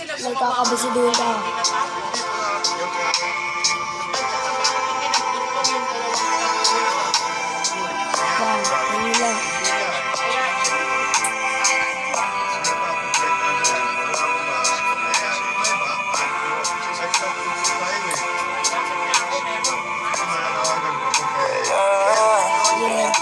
sila May kakabisiduhin ka. Yan, yun lang. Yeah.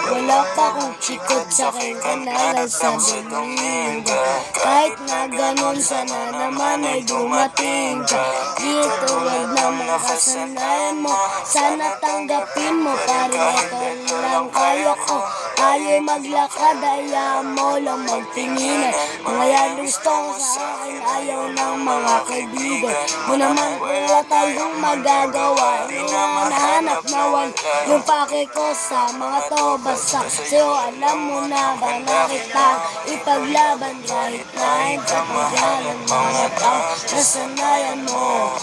Wala pa kong chikot sa akin ka na lang sabihin ka. Kahit na ganun sana naman ay dumating ka. Dito wag na mga kasanayan mo, sana tanggapin mo. Parang ito lang kaya ko, tayo'y maglakad, ayaw mo lang magtinginan. Mga yan gusto ko sa akin, ayaw ng mga kaibigan mo naman. Wala tayong magagawa, hinahanap nawan yung pake ko sa mga to. Basta sa'yo alam mo na ba na kita ipaglaban kahit na ikapagyanan mga tao nasanayan mo.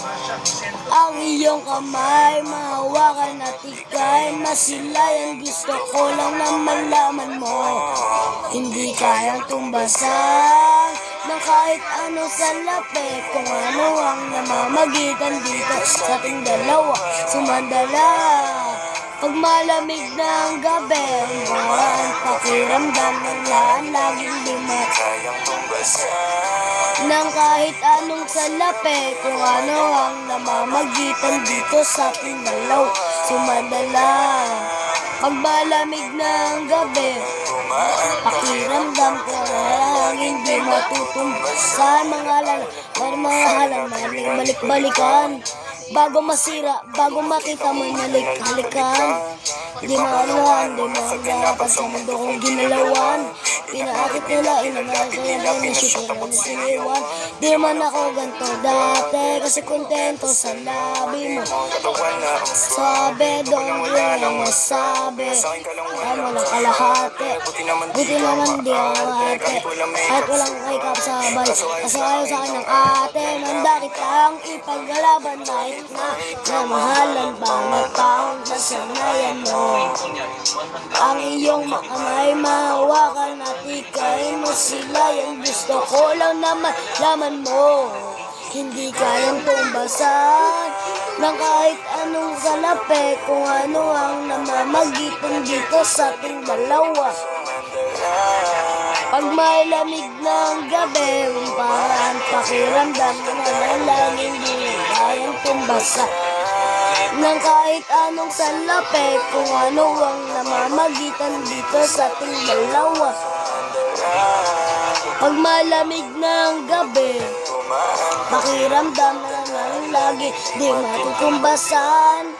Ang iyong kamay mahawakan at ika'y masilayan. Gusto ko lang na malaman mo, hindi kayang tumbasan ng kahit ano sa lapit. Kung ano ang namamagitan dito sa ating dalawa, sumandala. Pag malamig ng gabi, ang pakiramdam ng laan laging di makayang tumbasan ng kahit anong salapi. Kung ano ang namamagitan dito sa ating dalawa, sumadala. Pag malamig ng gabi, pakiramdam ko na laging di matutumbasan. Mga halaman, balik-balikan. Bago masira, bago makita mo halikan. Di maanuhan, di maagapag sa mundo kong ginalawan. Pinaakit nila, inanay ko yan ang isipin na siniwan. Di man ako ganito dati, kasi kontento sa labi mo. Sabi, doon yun ang masabi, ay mo lang kalahati. Buti naman di ang ate, kahit walang kay sabay. Kasi ayaw sa akin ng ate, nanda kitang ipaglaban kahit na mahalan pa na taong nasanayan mo. Ang iyong kamay mahawakan at ika'y masilayan. Gusto ko lang naman laman mo, hindi kayang tumbasan ng kahit anong salapi. Kung ano ang namamagitan dito sa ating dalawa. Pag may lamig ng gabi, parang pakiramdam na laging di kayang tumbasan ng kahit anong salapi. Kung ano ang namamagitan dito sa ating dalawa. Pag malamig ng gabi, pakiramdam na lagi di matutumbasan